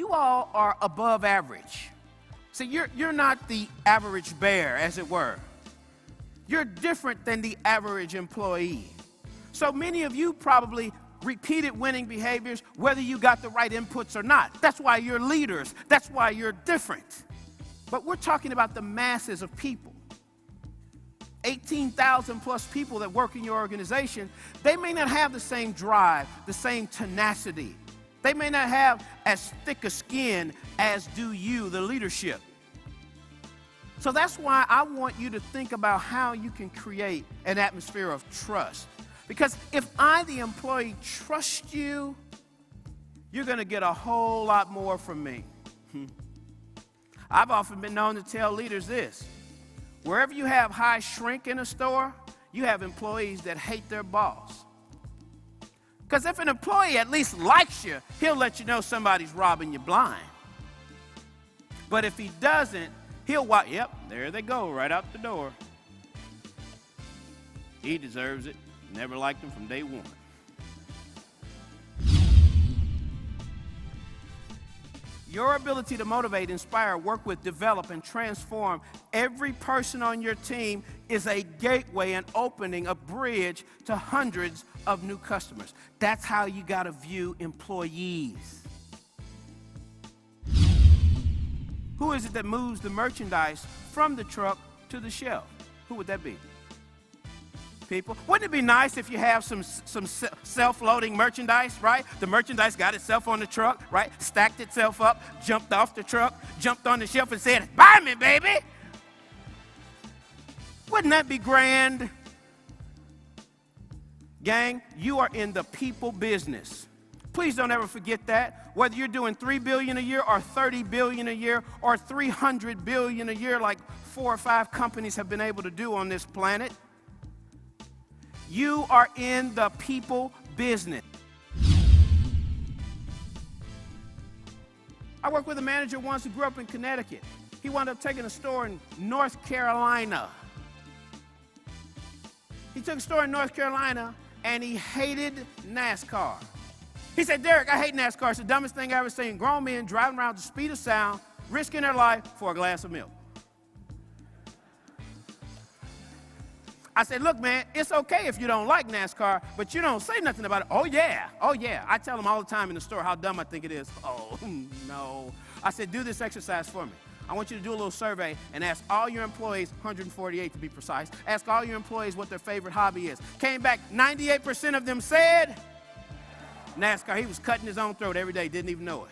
you all are above average. See, you're not the average bear, as it were. You're different than the average employee. So many of you probably repeated winning behaviors, whether you got the right inputs or not. That's why you're leaders. That's why you're different. But we're talking about the masses of people. 18,000 plus people that work in your organization, they may not have the same drive, the same tenacity. They may not have as thick a skin as do you, the leadership. So that's why I want you to think about how you can create an atmosphere of trust. Because if I, the employee, trust you, you're going to get a whole lot more from me. I've often been known to tell leaders this. Wherever you have high shrink in a store, you have employees that hate their boss. Because if an employee at least likes you, he'll let you know somebody's robbing you blind. But if he doesn't, he'll walk, yep, there they go, right out the door. He deserves it. Never liked him from day one. Your ability to motivate, inspire, work with, develop, and transform every person on your team is a gateway and opening, a bridge to hundreds of new customers. That's how you got to view employees. Who is it that moves the merchandise from the truck to the shelf? Who would that be? People. Wouldn't it be nice if you have some self-loading merchandise, right? The merchandise got itself on the truck, right? Stacked itself up, jumped off the truck, jumped on the shelf and said, "Buy me, baby." Wouldn't that be grand? Gang, you are in the people business. Please don't ever forget that. Whether you're doing $3 billion a year or $30 billion a year or $300 billion a year like 4 or 5 companies have been able to do on this planet, you are in the people business. I worked with a manager once who grew up in Connecticut. He wound up taking a store in North Carolina. He took a store in North Carolina and he hated NASCAR. He said, "Derek, I hate NASCAR. It's the dumbest thing I've ever seen. Grown men driving around at the speed of sound, risking their life for a glass of milk." I said, "Look, man, it's okay if you don't like NASCAR, but you don't say nothing about it." "Oh, yeah. Oh, yeah. I tell them all the time in the store how dumb I think it is." "Oh, no." I said, "Do this exercise for me. I want you to do a little survey and ask all your employees, 148 to be precise, ask all your employees what their favorite hobby is." Came back, 98% of them said NASCAR. He was cutting his own throat every day, didn't even know it.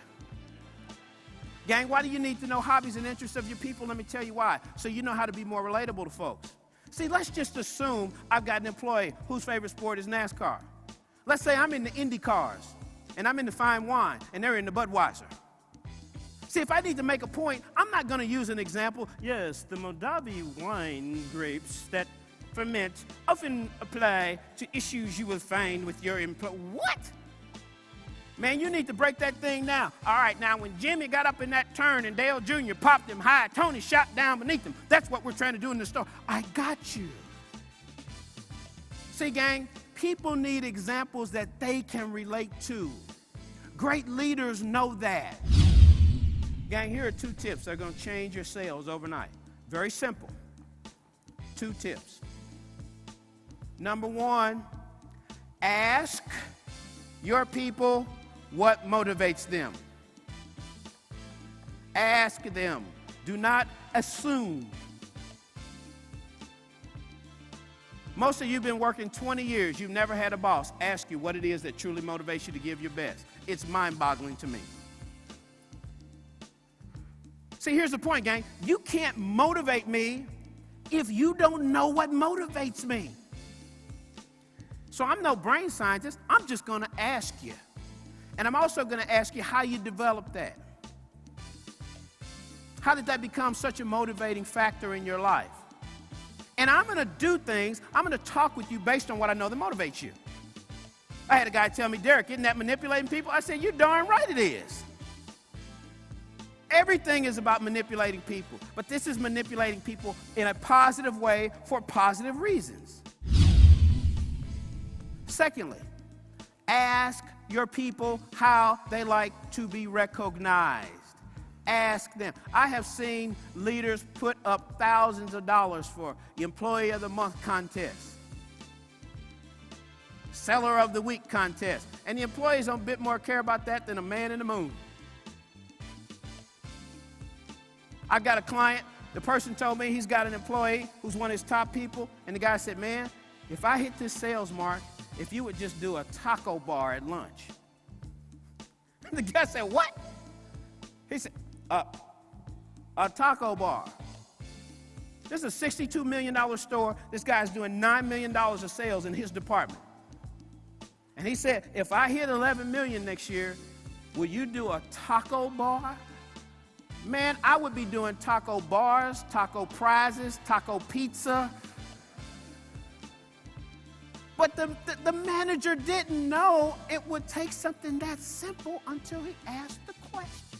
Gang, why do you need to know hobbies and interests of your people? Let me tell you why. So you know how to be more relatable to folks. See, let's just assume I've got an employee whose favorite sport is NASCAR. Let's say I'm in the Indy cars, and I'm in the fine wine, and they're in the Budweiser. See, if I need to make a point, I'm not going to use an example. "Yes, the Moldavi wine grapes that ferment often apply to issues you will find with your employee." What? Man, you need to break that thing down. "All right, now when Jimmy got up in that turn and Dale Jr. popped him high, Tony shot down beneath him. That's what we're trying to do in the store." I got you. See, gang, people need examples that they can relate to. Great leaders know that. Gang, here are 2 tips that are going to change your sales overnight. Very simple. 2 tips. Number 1, ask your people what motivates them. Ask them. Do not assume. Most of you have been working 20 years. You've never had a boss ask you what it is that truly motivates you to give your best. It's mind-boggling to me. See, here's the point, gang. You can't motivate me if you don't know what motivates me. So I'm no brain scientist. I'm just going to ask you. And I'm also going to ask you how you developed that. How did that become such a motivating factor in your life? And I'm going to do things, I'm going to talk with you based on what I know that motivates you. I had a guy tell me, "Derek, isn't that manipulating people?" I said, "You're darn right it is." Everything is about manipulating people, but this is manipulating people in a positive way for positive reasons. Secondly, ask your people how they like to be recognized. Ask them. I have seen leaders put up thousands of dollars for the Employee of the Month contest, Seller of the Week contest, and the employees don't a bit more care about that than a man in the moon. I got a client, the person told me he's got an employee who's one of his top people, and the guy said, man, if I hit this sales mark, if you would just do a taco bar at lunch. The guy said, what? He said, a taco bar. This is a $62 million store. This guy's doing $9 million of sales in his department. And he said, if I hit 11 million next year, will you do a taco bar? Man, I would be doing taco bars, taco prizes, taco pizza. But the manager didn't know it would take something that simple until he asked the question.